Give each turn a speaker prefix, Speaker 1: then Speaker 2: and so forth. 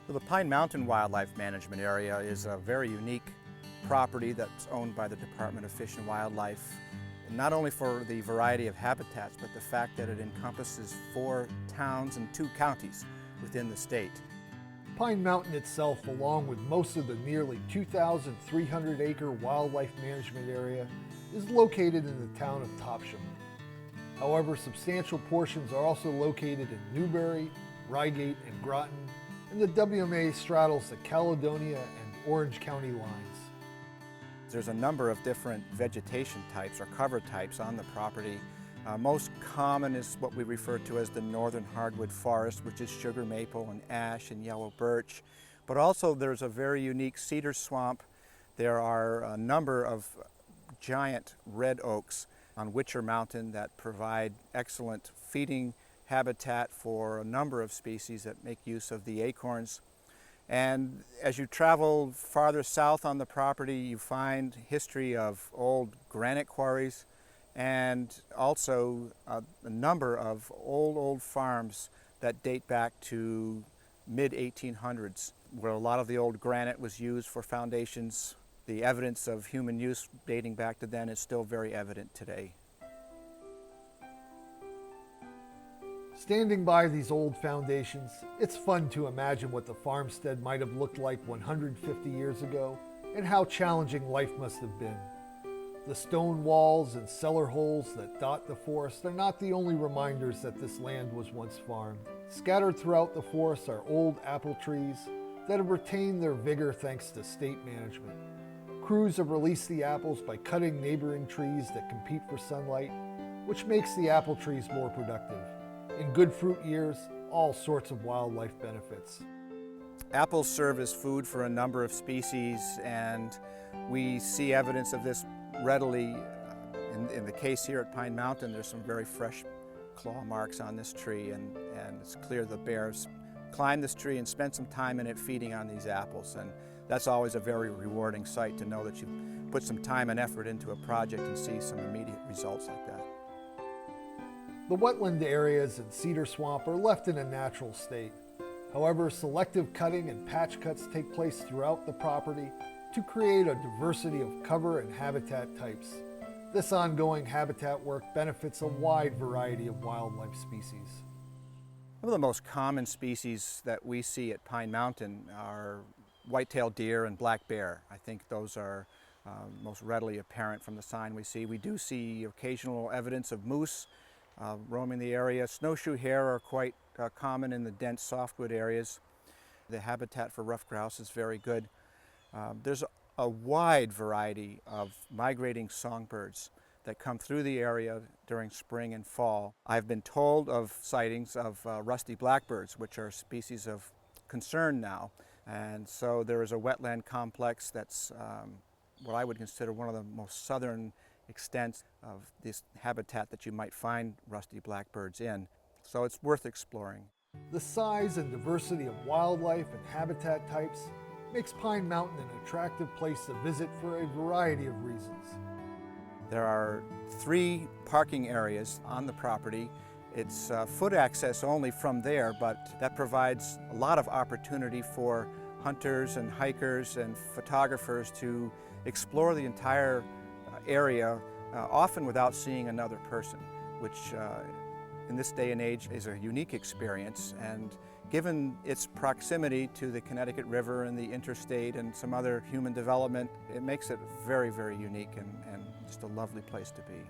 Speaker 1: Well, the Pine Mountain Wildlife Management Area is a very unique property that's owned by the Department of Fish and Wildlife, not only for the variety of habitats, but the fact that it encompasses 4 towns and 2 counties within the state.
Speaker 2: Pine Mountain itself, along with most of the nearly 2,300-acre wildlife management area, is located in the town of Topsham. However, substantial portions are also located in Newberry, Reigate, and Groton, and the WMA straddles the Caledonia and Orange County lines.
Speaker 1: There's a number of different vegetation types or cover types on the property. Most common is what we refer to as the northern hardwood forest, which is sugar maple and ash and yellow birch. But also there's a very unique cedar swamp. There are a number of giant red oaks on Witcher Mountain that provide excellent feeding habitat for a number of species that make use of the acorns. And as you travel farther south on the property, you find history of old granite quarries and also a number of old farms that date back to mid-1800s, where a lot of the old granite was used for foundations. The evidence of human use dating back to then is still very evident today.
Speaker 2: Standing by these old foundations, it's fun to imagine what the farmstead might have looked like 150 years ago and how challenging life must have been. The stone walls and cellar holes that dot the forest are not the only reminders that this land was once farmed. Scattered throughout the forest are old apple trees that have retained their vigor thanks to state management. Crews have released the apples by cutting neighboring trees that compete for sunlight, which makes the apple trees more productive. In good fruit years, all sorts of wildlife benefits.
Speaker 1: Apples serve as food for a number of species, and we see evidence of this readily. In the case here at Pine Mountain, there's some very fresh claw marks on this tree, and it's clear the bears climbed this tree and spent some time in it feeding on these apples, and that's always a very rewarding sight to know that you put some time and effort into a project and see some immediate results like that.
Speaker 2: The wetland areas in Cedar Swamp are left in a natural state. However, selective cutting and patch cuts take place throughout the property to create a diversity of cover and habitat types. This ongoing habitat work benefits a wide variety of wildlife species.
Speaker 1: Some of the most common species that we see at Pine Mountain are white-tailed deer and black bear. I think those are most readily apparent from the sign we see. We do see occasional evidence of moose roaming the area. Snowshoe hare are quite common in the dense softwood areas. The habitat for ruffed grouse is very good. There's a wide variety of migrating songbirds that come through the area during spring and fall. I've been told of sightings of rusty blackbirds, which are a species of concern now. And so there is a wetland complex that's what I would consider one of the most southern extent of this habitat that you might find rusty blackbirds in. So it's worth exploring.
Speaker 2: The size and diversity of wildlife and habitat types makes Pine Mountain an attractive place to visit for a variety of reasons.
Speaker 1: There are 3 parking areas on the property. It's foot access only from there, but that provides a lot of opportunity for hunters and hikers and photographers to explore the entire area, often without seeing another person, which in this day and age is a unique experience. And given its proximity to the Connecticut River and the interstate and some other human development, it makes it very, very unique and just a lovely place to be.